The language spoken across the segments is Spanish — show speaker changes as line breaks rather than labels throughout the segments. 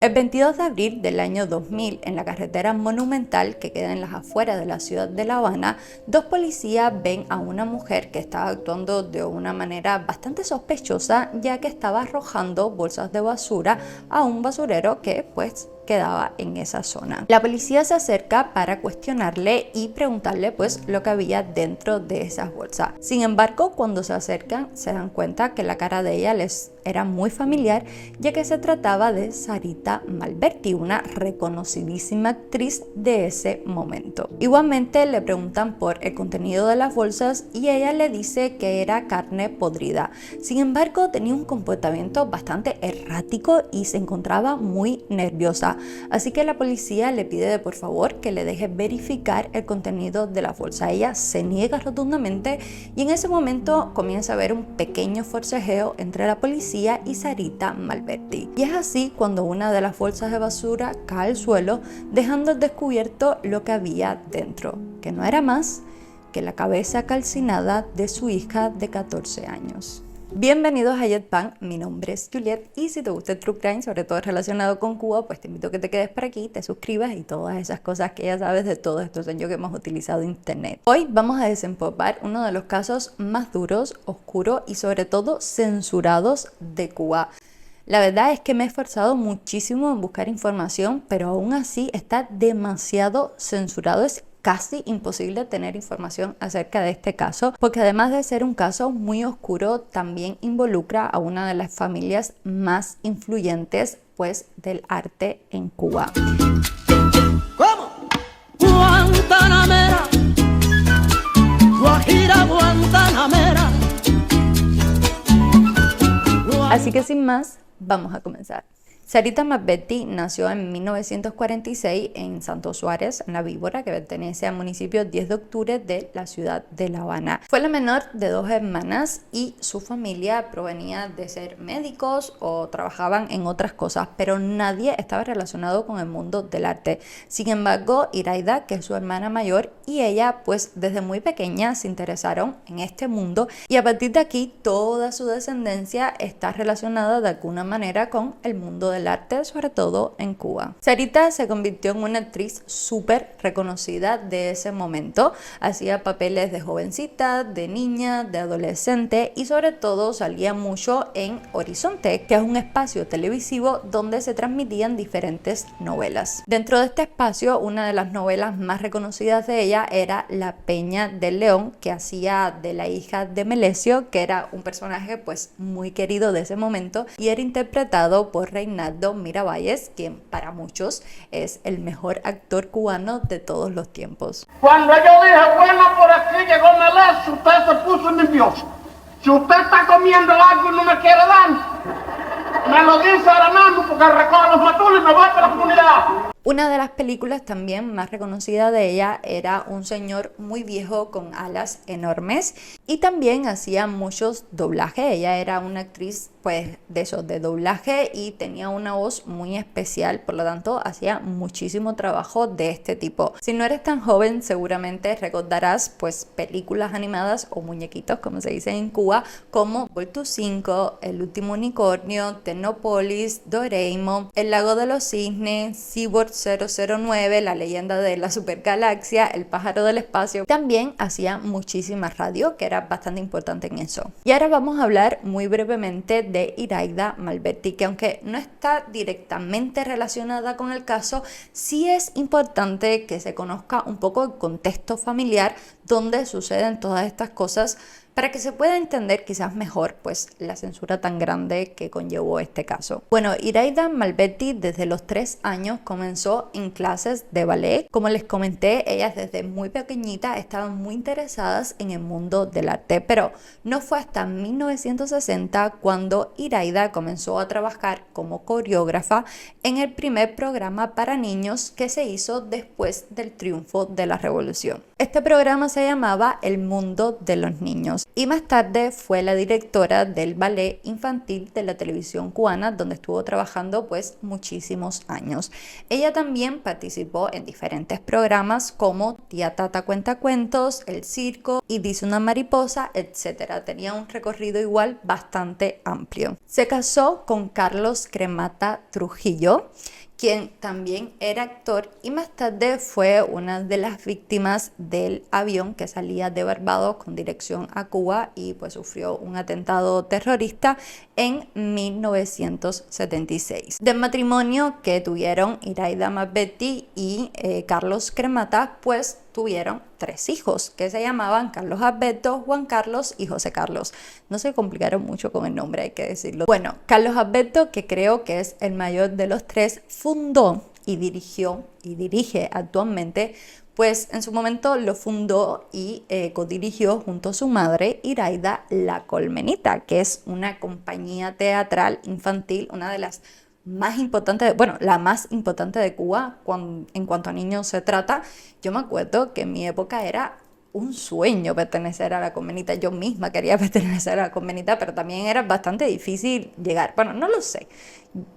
El 22 de abril del año 2000, en la carretera Monumental que queda en las afueras de la ciudad de La Habana, dos policías ven a una mujer que estaba actuando de una manera bastante sospechosa, ya que estaba arrojando bolsas de basura a un basurero que quedaba en esa zona. La policía se acerca para cuestionarle y preguntarle lo que había dentro de esas bolsas. Sin embargo, cuando se acercan se dan cuenta que la cara de ella les era muy familiar, ya que se trataba de Sarita Malberti, una reconocidísima actriz de ese momento. Igualmente le preguntan por el contenido de las bolsas y ella le dice que era carne podrida. Sin embargo, tenía un comportamiento bastante errático y se encontraba muy nerviosa. Así que la policía le pide por favor que le deje verificar el contenido de la bolsa. Ella se niega rotundamente y en ese momento comienza a haber un pequeño forcejeo entre la policía y Sarita Malberti. Y es así cuando una de las bolsas de basura cae al suelo, dejando al descubierto lo que había dentro, que no era más que la cabeza calcinada de su hija de 14 años. Bienvenidos a Jetpan, mi nombre es Juliet y si te gusta el True Crime, sobre todo relacionado con Cuba, pues te invito a que te quedes por aquí, te suscribas y todas esas cosas que ya sabes de todos estos años que hemos utilizado internet. Hoy vamos a desempolvar uno de los casos más duros, oscuros y sobre todo censurados de Cuba. La verdad es que me he esforzado muchísimo en buscar información, pero aún así está demasiado censurado. Es casi imposible tener información acerca de este caso, porque además de ser un caso muy oscuro, también involucra a una de las familias más influyentes del arte en Cuba.
¿Cómo? Guantanamera, Guajira Guantanamera.
Así que sin más, vamos a comenzar. Sarita Malberti nació en 1946 en Santo Suárez, en La Víbora, que pertenece al municipio 10 de octubre de la ciudad de La Habana. Fue la menor de dos hermanas y su familia provenía de ser médicos o trabajaban en otras cosas, pero nadie estaba relacionado con el mundo del arte. Sin embargo, Iraida, que es su hermana mayor, y ella desde muy pequeña se interesaron en este mundo y a partir de aquí toda su descendencia está relacionada de alguna manera con el mundo del arte, sobre todo en Cuba. Sarita se convirtió en una actriz súper reconocida de ese momento. Hacía papeles de jovencita, de niña, de adolescente y sobre todo salía mucho en Horizonte, que es un espacio televisivo donde se transmitían diferentes novelas. Dentro de este espacio, una de las novelas más reconocidas de ella era La Peña del León, que hacía de la hija de Melesio, que era un personaje muy querido de ese momento y era interpretado por Reinaldo Miravalles, quien para muchos es el mejor actor cubano de todos los tiempos.
Cuando yo dije, bueno, por aquí llegó Melesio, usted se puso nervioso. Si usted está comiendo algo y no me quiere dar, me lo dice ahora mismo porque recojo los matules y me voy para la comunidad.
Una de las películas también más reconocidas de ella era Un señor muy viejo con alas enormes y también hacía muchos doblajes. Ella era una actriz de doblaje y tenía una voz muy especial, por lo tanto hacía muchísimo trabajo de este tipo. Si no eres tan joven seguramente recordarás películas animadas o muñequitos como se dice en Cuba como Voltu 5, El último unicornio, Tecnopolis, Doraemon, El lago de los cisnes, Cyborg 009, La leyenda de la supergalaxia, El pájaro del espacio. También hacía muchísima radio, que era bastante importante en eso. Y ahora vamos a hablar muy brevemente de Iraida Malberti, que aunque no está directamente relacionada con el caso, sí es importante que se conozca un poco el contexto familiar donde suceden todas estas cosas para que se pueda entender quizás mejor la censura tan grande que conllevó este caso. Bueno, Iraida Malberti desde los 3 años comenzó en clases de ballet. Como les comenté, ellas desde muy pequeñita estaban muy interesadas en el mundo del arte, pero no fue hasta 1960 cuando Iraida comenzó a trabajar como coreógrafa en el primer programa para niños que se hizo después del triunfo de la revolución. Este programa se llamaba El mundo de los niños. y más tarde fue la directora del ballet infantil de la televisión cubana, donde estuvo trabajando pues muchísimos años. Ella también participó en diferentes programas como Tía Tata cuenta cuentos, El Circo y Dice una mariposa, etc. Tenía un recorrido igual bastante amplio. Se casó con Carlos Cremata Trujillo, quien también era actor y más tarde fue una de las víctimas del avión que salía de Barbados con dirección a Cuba y pues sufrió un atentado terrorista en 1976. Del matrimonio que tuvieron Iraida Malvetti y Carlos Cremata, pues tuvieron 3 hijos que se llamaban Carlos Alberto, Juan Carlos y José Carlos. No se complicaron mucho con el nombre, hay que decirlo. Bueno, Carlos Alberto, que creo que es el mayor de los 3, fundó y dirigió y dirige actualmente, pues en su momento lo fundó y codirigió junto a su madre Iraida La Colmenita, que es una compañía teatral infantil, una de las más importante, bueno, la más importante de Cuba en cuanto a niños se trata. Yo me acuerdo que en mi época era un sueño pertenecer a La Colmenita. Yo misma quería pertenecer a La Colmenita, pero también era bastante difícil llegar. Bueno, no lo sé.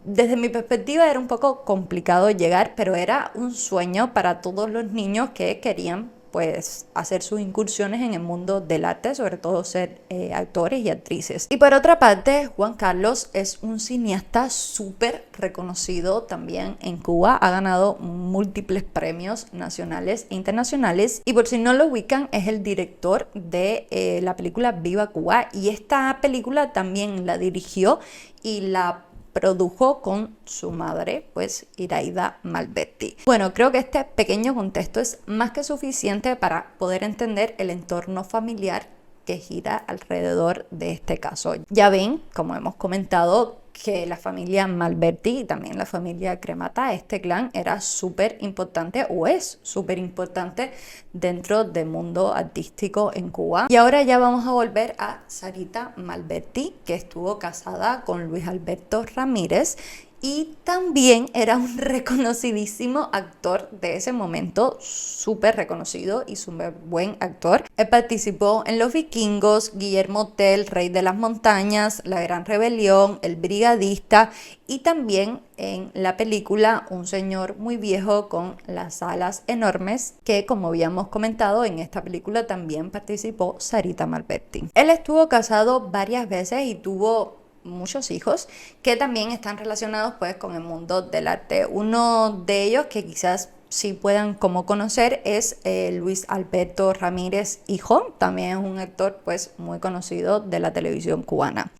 Desde mi perspectiva era un poco complicado llegar, pero era un sueño para todos los niños que querían pues hacer sus incursiones en el mundo del arte, sobre todo ser actores y actrices. Y por otra parte, Juan Carlos es un cineasta súper reconocido también en Cuba, ha ganado múltiples premios nacionales e internacionales y por si no lo ubican es el director de la película Viva Cuba y esta película también la dirigió y la produjo con su madre, pues Iraida Malvetti. Bueno, creo que este pequeño contexto es más que suficiente para poder entender el entorno familiar que gira alrededor de este caso. Ya ven, como hemos comentado, que la familia Malvetti y también la familia Cremata, este clan era súper importante o es súper importante dentro del mundo artístico en Cuba. Y ahora ya vamos a volver a Sarita Malvetti, que estuvo casada con Luis Alberto Ramírez y también era un reconocidísimo actor de ese momento, súper reconocido y súper buen actor. Él participó en Los Vikingos, Guillermo Tell, Rey de las Montañas, La Gran Rebelión, El Brigadista y también en la película Un señor muy viejo con las alas enormes, que como habíamos comentado en esta película también participó Sarita Malvetti. Él estuvo casado varias veces y tuvo muchos hijos que también están relacionados pues con el mundo del arte. Uno de ellos que quizás sí puedan como conocer es Luis Alberto Ramírez hijo, también es un actor pues muy conocido de la televisión cubana.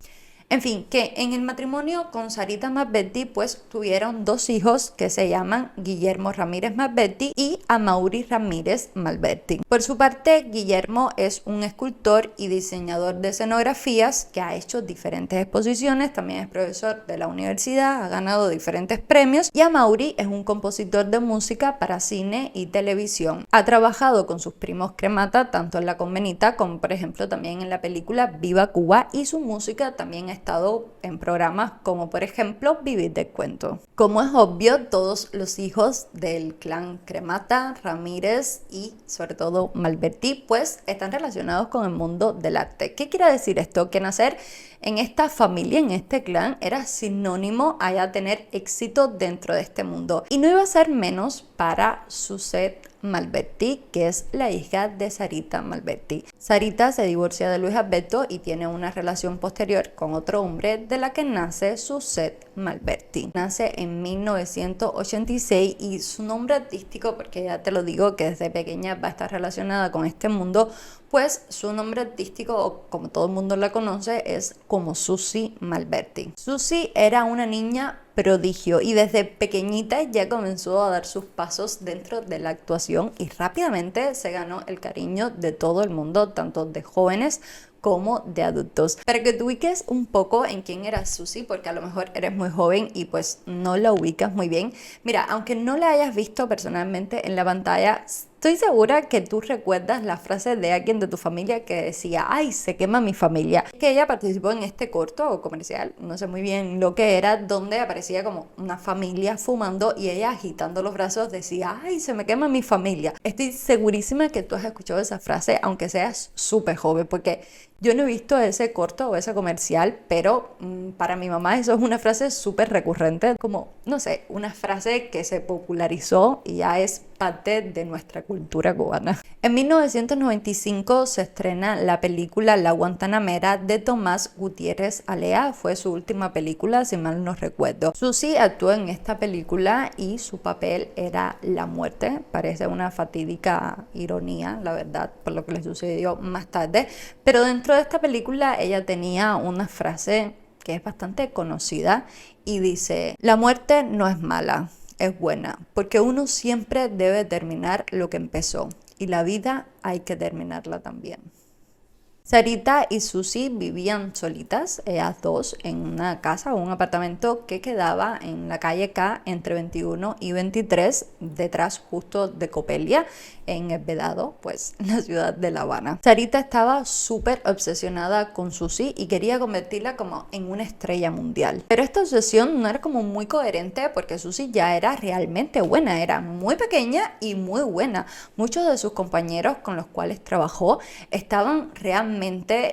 En fin, que en el matrimonio con Sarita Malvetti pues tuvieron 2 hijos que se llaman Guillermo Ramírez Malvetti y Amaury Ramírez Malvetti. Por su parte, Guillermo es un escultor y diseñador de escenografías que ha hecho diferentes exposiciones, también es profesor de la universidad, ha ganado diferentes premios y Amaury es un compositor de música para cine y televisión. Ha trabajado con sus primos Cremata tanto en La Colmenita como por ejemplo también en la película Viva Cuba y su música también ha estado en programas como por ejemplo Vivir del Cuento. Como es obvio, todos los hijos del clan Cremata, Ramírez y sobre todo Malvetti pues están relacionados con el mundo del arte. ¿Qué quiere decir esto? Que nacer en esta familia, en este clan, era sinónimo a ya tener éxito dentro de este mundo. Y no iba a ser menos para Suzette Malvetti, que es la hija de Sarita Malvetti. Sarita se divorcia de Luis Alberto y tiene una relación posterior con otro hombre de la que nace Suzette Malvetti. Nace en 1986 y su nombre artístico, porque ya te lo digo que desde pequeña va a estar relacionada con este mundo, pues su nombre artístico, o como todo el mundo la conoce, es como Susi Malvetti. Susi era una niña prodigio y desde pequeñita ya comenzó a dar sus pasos dentro de la actuación y rápidamente se ganó el cariño de todo el mundo, tanto de jóvenes como de adultos. Para que te ubiques un poco en quién era Susi, porque a lo mejor eres muy joven y pues no la ubicas muy bien. Mira, aunque no la hayas visto personalmente en la pantalla, estoy segura que tú recuerdas la frase de alguien de tu familia que decía, ¡ay, se quema mi familia! Que ella participó en este corto o comercial, no sé muy bien lo que era, donde aparecía como una familia fumando y ella agitando los brazos decía, ¡ay, se me quema mi familia! Estoy segurísima que tú has escuchado esa frase, aunque seas súper joven, porque Yo no he visto ese corto o ese comercial, pero para mi mamá eso es una frase súper recurrente, como, no sé, una frase que se popularizó y ya es parte de nuestra cultura cubana. En 1995 se estrena la película La Guantanamera de Tomás Gutiérrez Alea. Fue su última película, si mal no recuerdo. Susi actuó en esta película y su papel era la muerte. Parece una fatídica ironía, la verdad, por lo que le sucedió más tarde. Pero dentro de esta película ella tenía una frase que es bastante conocida y dice: la muerte no es mala, es buena, porque uno siempre debe terminar lo que empezó y la vida hay que terminarla también. Sarita y Susi vivían solitas, ellas dos, en una casa o un apartamento que quedaba en la calle K entre 21 y 23, detrás justo de Copelia, en El Vedado, pues la ciudad de La Habana. Sarita estaba súper obsesionada con Susi y quería convertirla como en una estrella mundial. Pero esta obsesión no era como muy coherente porque Susi ya era realmente buena, era muy pequeña y muy buena. Muchos de sus compañeros con los cuales trabajó estaban realmente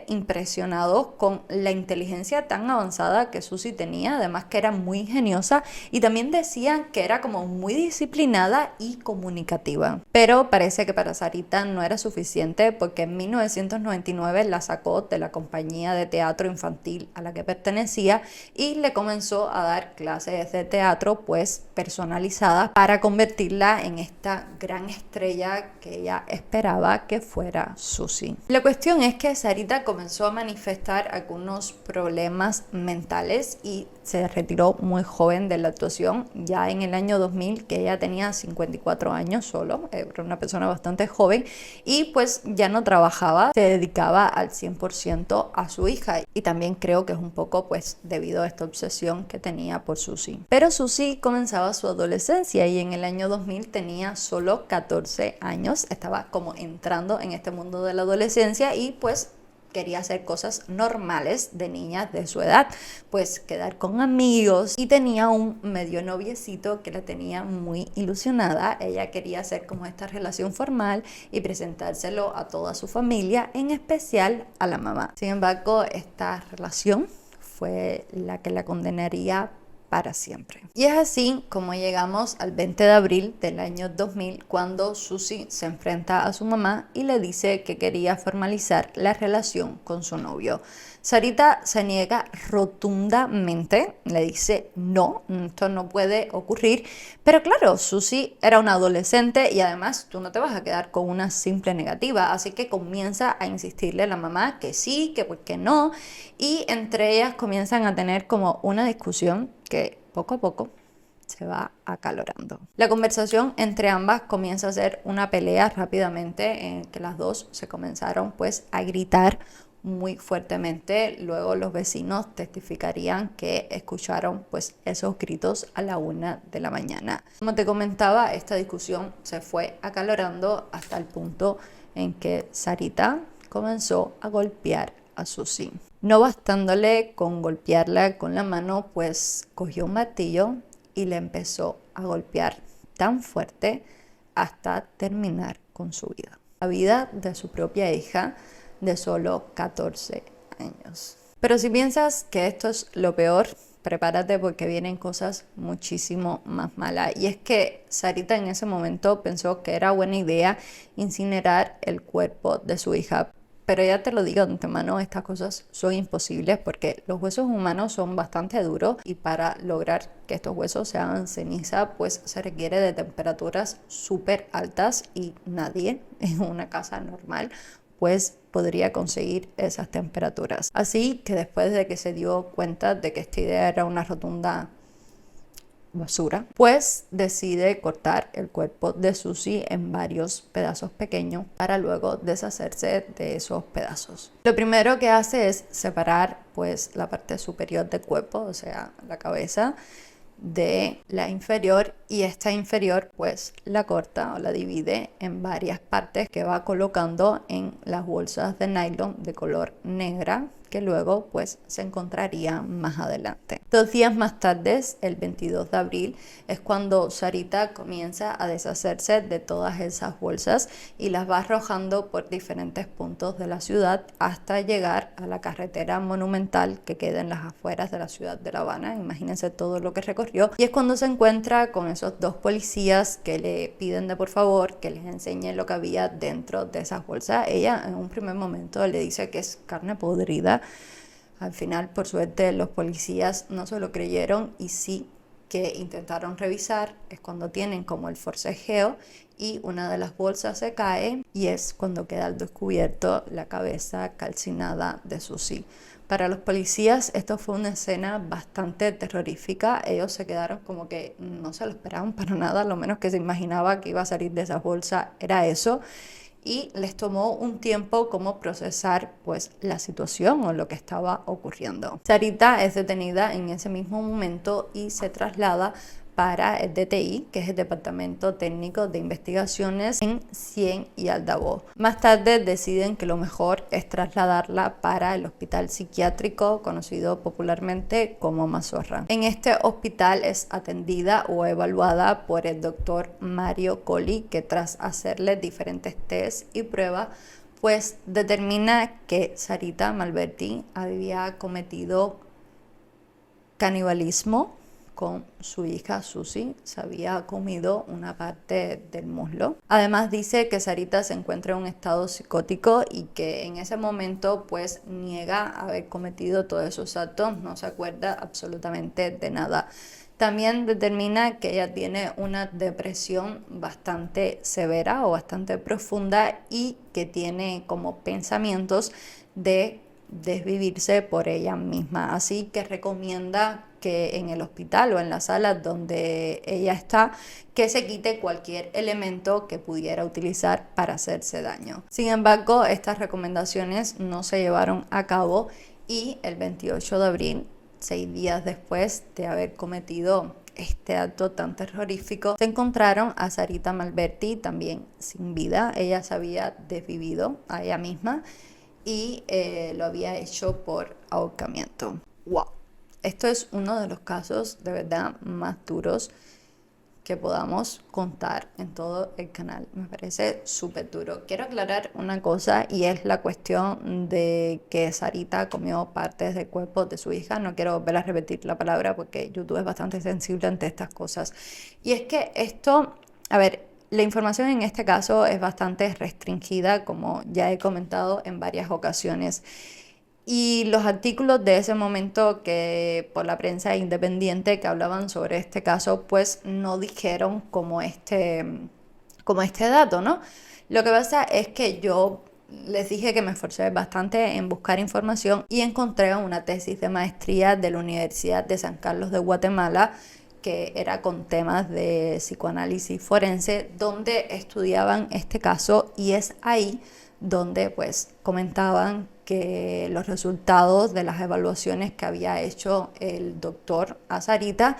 impresionados con la inteligencia tan avanzada que Susi tenía, además que era muy ingeniosa, y también decían que era como muy disciplinada y comunicativa. Pero parece que para Sarita no era suficiente porque en 1999 la sacó de la compañía de teatro infantil a la que pertenecía y le comenzó a dar clases de teatro pues personalizadas para convertirla en esta gran estrella que ella esperaba que fuera Susi. La cuestión es que Sarita comenzó a manifestar algunos problemas mentales y se retiró muy joven de la actuación, ya en el año 2000, que ella tenía 54 años solo, era una persona bastante joven, y pues ya no trabajaba, se dedicaba al 100% a su hija, y también creo que es un poco pues debido a esta obsesión que tenía por Susi. Pero Susi comenzaba su adolescencia y en el año 2000 tenía solo 14 años, estaba como entrando en este mundo de la adolescencia y pues quería hacer cosas normales de niñas de su edad, pues quedar con amigos, y tenía un medio noviecito que la tenía muy ilusionada. Ella quería hacer como esta relación formal y presentárselo a toda su familia, en especial a la mamá. Sin embargo, esta relación fue la que la condenaría para siempre. Y es así como llegamos al 20 de abril del año 2000, cuando Susi se enfrenta a su mamá y le dice que quería formalizar la relación con su novio. Sarita se niega rotundamente, le dice no, esto no puede ocurrir, pero claro, Susi era una adolescente y además tú no te vas a quedar con una simple negativa, así que comienza a insistirle a la mamá que sí, que por qué no, y entre ellas comienzan a tener como una discusión que poco a poco se va acalorando. La conversación entre ambas comienza a ser una pelea rápidamente en que las dos se comenzaron pues a gritar muy fuertemente. Luego los vecinos testificarían que escucharon pues esos gritos a la 1 de la mañana. Como te comentaba, esta discusión se fue acalorando hasta el punto en que Sarita comenzó a golpear a Susi. No bastándole con golpearla con la mano, pues cogió un martillo y le empezó a golpear tan fuerte hasta terminar con su vida. La vida de su propia hija de solo 14 años. Pero si piensas que esto es lo peor, prepárate porque vienen cosas muchísimo más malas. Y es que Sarita en ese momento pensó que era buena idea incinerar el cuerpo de su hija. Pero ya te lo digo de antemano, estas cosas son imposibles porque los huesos humanos son bastante duros y para lograr que estos huesos se hagan ceniza, pues se requiere de temperaturas súper altas y nadie en una casa normal pues podría conseguir esas temperaturas. Así que después de que se dio cuenta de que esta idea era una rotunda basura, pues decide cortar el cuerpo de Susi en varios pedazos pequeños para luego deshacerse de esos pedazos. Lo primero que hace es separar pues la parte superior del cuerpo, o sea, la cabeza, de la inferior, y esta inferior pues la corta o la divide en varias partes que va colocando en las bolsas de nylon de color negra que luego pues se encontraría más adelante. 2 días más tarde, el 22 de abril, es cuando Sarita comienza a deshacerse de todas esas bolsas y las va arrojando por diferentes puntos de la ciudad hasta llegar a la carretera monumental que queda en las afueras de la ciudad de La Habana. Imagínense todo lo que recorrió, y es cuando se encuentra con esos 2 policías que le piden de por favor que les enseñe lo que había dentro de esas bolsas. Ella en un primer momento le dice que es carne podrida. Al final, por suerte, los policías no se lo creyeron y sí que intentaron revisar. Es cuando tienen como el forcejeo y una de las bolsas se cae y es cuando queda al descubierto la cabeza calcinada de Susie. Para los policías esto fue una escena bastante terrorífica. Ellos se quedaron como que no se lo esperaban para nada. Lo menos que se imaginaba que iba a salir de esas bolsas era eso. Y les tomó un tiempo como procesar pues la situación o lo que estaba ocurriendo. Sarita es detenida en ese mismo momento y se traslada para el DTI, que es el Departamento Técnico de Investigaciones en Cien y Aldabó. Más tarde deciden que lo mejor es trasladarla para el hospital psiquiátrico conocido popularmente como Mazorra. En este hospital es atendida o evaluada por el doctor Mario Colli, que tras hacerle diferentes test y pruebas pues determina que Sarita Malberti había cometido canibalismo con su hija Susie. Se había comido una parte del muslo. Además dice que Sarita se encuentra en un estado psicótico y que en ese momento pues niega haber cometido todos esos actos, no se acuerda absolutamente de nada. También determina que ella tiene una depresión bastante severa o bastante profunda y que tiene como pensamientos de desvivirse por ella misma. Así que recomienda que en el hospital o en la sala donde ella está, que se quite cualquier elemento que pudiera utilizar para hacerse daño. Sin embargo, estas recomendaciones no se llevaron a cabo y el 28 de abril, 6 días después de haber cometido este acto tan terrorífico, se encontraron a Sarita Malberti también sin vida. Ella se había desvivido a ella misma y lo había hecho por ahorcamiento. ¡Wow! Esto es uno de los casos de verdad más duros que podamos contar en todo el canal. Me parece súper duro. Quiero aclarar una cosa y es la cuestión de que Sarita comió partes del cuerpo de su hija. No quiero volver a repetir la palabra porque YouTube es bastante sensible ante estas cosas. Y es que esto, a ver, la información en este caso es bastante restringida, como ya he comentado en varias ocasiones. Y los artículos de ese momento que por la prensa independiente que hablaban sobre este caso, pues no dijeron como este dato, ¿no? Lo que pasa es que yo les dije que me esforcé bastante en buscar información y encontré una tesis de maestría de la Universidad de San Carlos de Guatemala que era con temas de psicoanálisis forense, donde estudiaban este caso y es ahí donde pues comentaban que los resultados de las evaluaciones que había hecho el doctor a Sarita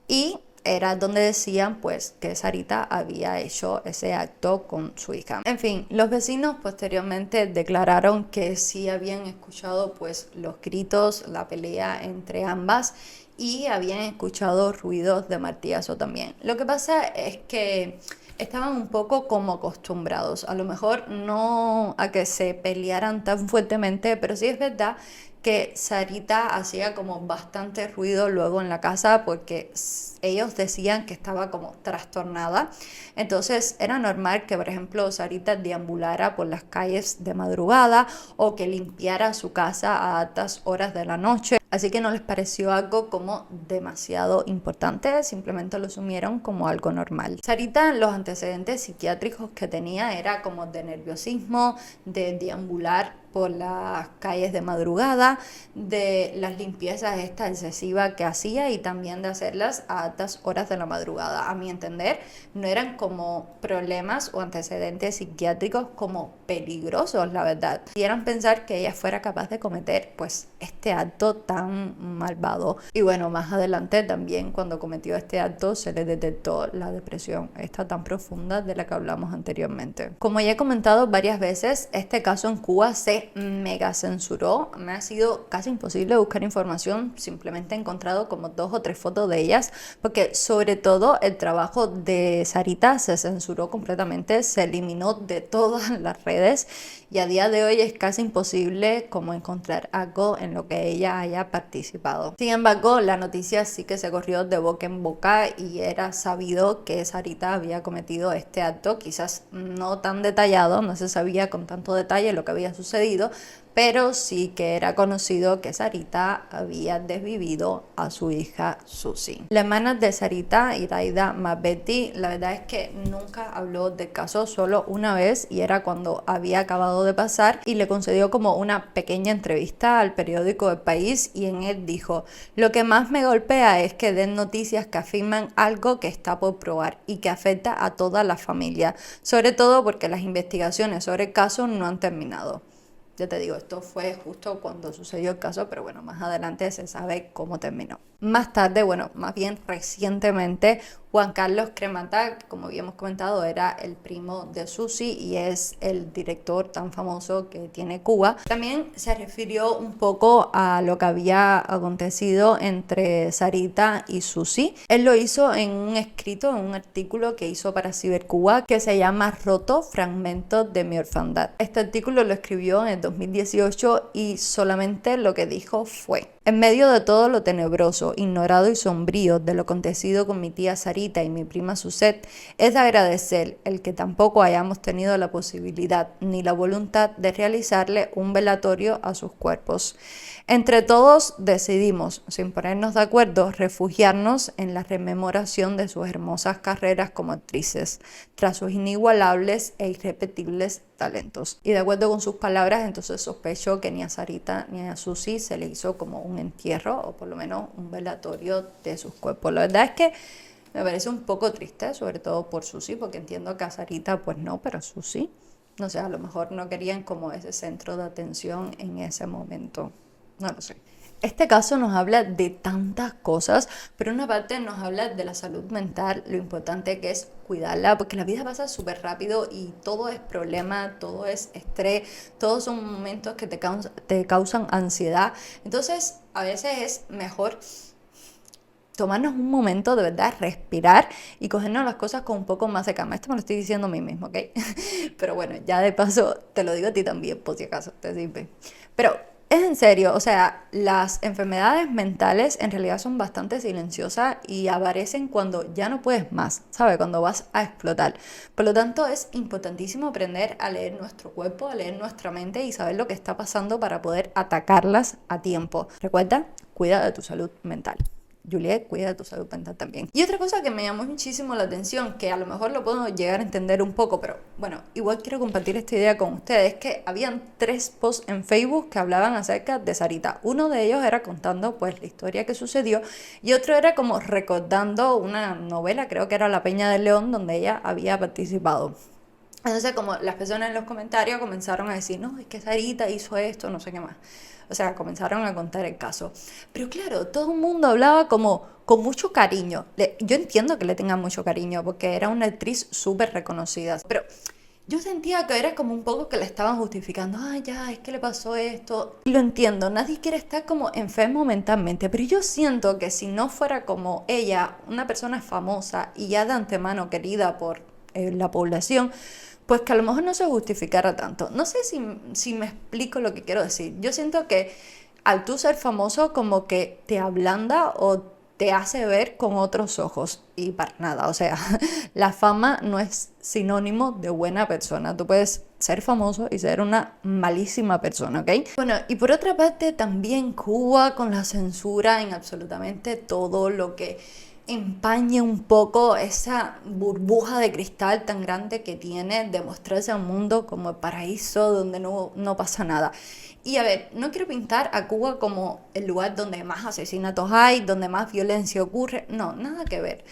y era donde decían pues que Sarita había hecho ese acto con su hija. En fin, los vecinos posteriormente declararon que sí habían escuchado pues los gritos, la pelea entre ambas y habían escuchado ruidos de martillazo también. Lo que pasa es que estaban un poco como acostumbrados, a lo mejor no a que se pelearan tan fuertemente, pero sí es verdad que Sarita hacía como bastante ruido luego en la casa porque ellos decían que estaba como trastornada. Entonces era normal que, por ejemplo, Sarita deambulara por las calles de madrugada o que limpiara su casa a altas horas de la noche. Así que no les pareció algo como demasiado importante, simplemente lo asumieron como algo normal. Sarita, los antecedentes psiquiátricos que tenía era como de nerviosismo, de deambular por las calles de madrugada, de las limpiezas esta excesiva que hacía y también de hacerlas a altas horas de la madrugada. A mi entender, no eran como problemas o antecedentes psiquiátricos como peligrosos, la verdad. Quieran pensar que ella fuera capaz de cometer pues este acto tan malvado. Y bueno, más adelante también cuando cometió este acto se le detectó la depresión esta tan profunda de la que hablamos anteriormente. Como ya he comentado varias veces, este caso en Cuba se mega censuró. Me ha sido casi imposible buscar información, simplemente he encontrado como 2 o 3 fotos de ellas, porque sobre todo el trabajo de Sarita se censuró completamente, se eliminó de todas las redes y a día de hoy es casi imposible como encontrar algo en lo que ella haya participado. Sin embargo, la noticia sí que se corrió de boca en boca y era sabido que Sarita había cometido este acto, quizás no tan detallado, no se sabía con tanto detalle lo que había sucedido, pero sí que era conocido que Sarita había desvivido a su hija Susi. La hermana de Sarita, Iraida Malvetti, la verdad es que nunca habló del caso, solo una vez, y era cuando había acabado de pasar, y le concedió como una pequeña entrevista al periódico El País, y en él dijo: lo que más me golpea es que den noticias que afirman algo que está por probar y que afecta a toda la familia, sobre todo porque las investigaciones sobre el caso no han terminado. Ya te digo, esto fue justo cuando sucedió el caso, pero bueno, más adelante se sabe cómo terminó. Más tarde, bueno, más bien recientemente, Juan Carlos Cremata, como habíamos comentado, era el primo de Susi y es el director tan famoso que tiene Cuba. También se refirió un poco a lo que había acontecido entre Sarita y Susi. Él lo hizo en un escrito, en un artículo que hizo para Cibercuba que se llama Roto, fragmentos de mi orfandad. Este artículo lo escribió en el 2018 y solamente lo que dijo fue: en medio de todo lo tenebroso, ignorado y sombrío de lo acontecido con mi tía Sarita y mi prima Suset, es de agradecer el que tampoco hayamos tenido la posibilidad ni la voluntad de realizarle un velatorio a sus cuerpos. Entre todos decidimos, sin ponernos de acuerdo, refugiarnos en la rememoración de sus hermosas carreras como actrices, tras sus inigualables e irrepetibles talentos. Y de acuerdo con sus palabras, entonces sospecho que ni a Sarita ni a Susi se le hizo como un entierro o por lo menos un velatorio de sus cuerpos. La verdad es que me parece un poco triste, sobre todo por Susi, porque entiendo que a Sarita pues no, pero Susi, no sé, a lo mejor no querían como ese centro de atención en ese momento. No lo sé. Este caso nos habla de tantas cosas, pero una parte nos habla de la salud mental, lo importante que es cuidarla, porque la vida pasa súper rápido y todo es problema, todo es estrés, todos son momentos que te causan ansiedad. Entonces, a veces es mejor tomarnos un momento de verdad, respirar y cogernos las cosas con un poco más de calma. Esto me lo estoy diciendo a mí mismo, ¿ok? Pero bueno, ya de paso te lo digo a ti también, por si acaso te sirve. Pero es en serio, o sea, las enfermedades mentales en realidad son bastante silenciosas y aparecen cuando ya no puedes más, ¿sabes? Cuando vas a explotar. Por lo tanto, es importantísimo aprender a leer nuestro cuerpo, a leer nuestra mente y saber lo que está pasando para poder atacarlas a tiempo. Recuerda, cuida de tu salud mental. Juliet, cuida de tu salud mental también. Y otra cosa que me llamó muchísimo la atención, que a lo mejor lo puedo llegar a entender un poco, pero bueno, igual quiero compartir esta idea con ustedes, que habían 3 posts en Facebook que hablaban acerca de Sarita. Uno de ellos era contando pues la historia que sucedió y otro era como recordando una novela, creo que era La Peña del León, donde ella había participado. Entonces como las personas en los comentarios comenzaron a decir, no, es que Sarita hizo esto, no sé qué más. O sea, comenzaron a contar el caso. Pero claro, todo el mundo hablaba como con mucho cariño. Yo entiendo que le tengan mucho cariño porque era una actriz súper reconocida. Pero yo sentía que era como un poco que le estaban justificando. Ay, ya, es que le pasó esto. Y lo entiendo, nadie quiere estar como enfermo mentalmente. Pero yo siento que si no fuera como ella, una persona famosa y ya de antemano querida por la población, pues que a lo mejor no se justificara tanto. No sé si me explico lo que quiero decir. Yo siento que al tú ser famoso como que te ablanda o te hace ver con otros ojos. Y para nada, o sea, la fama no es sinónimo de buena persona. Tú puedes ser famoso y ser una malísima persona, ¿ok? Bueno, y por otra parte también Cuba con la censura en absolutamente todo lo que empañe un poco esa burbuja de cristal tan grande que tiene de mostrarse al mundo como el paraíso donde no pasa nada. Y a ver, no quiero pintar a Cuba como el lugar donde más asesinatos hay, donde más violencia ocurre, no, nada que ver.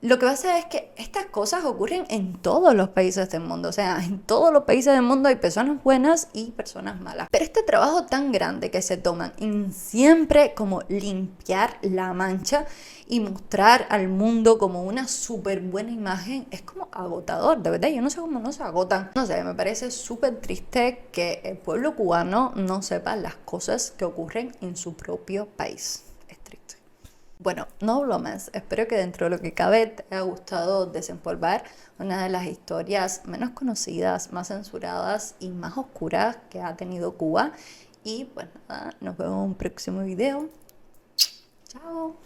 Lo que pasa es que estas cosas ocurren en todos los países del mundo, o sea, en todos los países del mundo hay personas buenas y personas malas. Pero este trabajo tan grande que se toman en siempre como limpiar la mancha y mostrar al mundo como una súper buena imagen es como agotador, de verdad, yo no sé cómo no se agotan. No sé, me parece súper triste que el pueblo cubano no sepa las cosas que ocurren en su propio país. Es triste. Bueno, no hablo más, espero que dentro de lo que cabe te haya gustado desempolvar una de las historias menos conocidas, más censuradas y más oscuras que ha tenido Cuba. Y pues nada, nos vemos en un próximo video. Chao.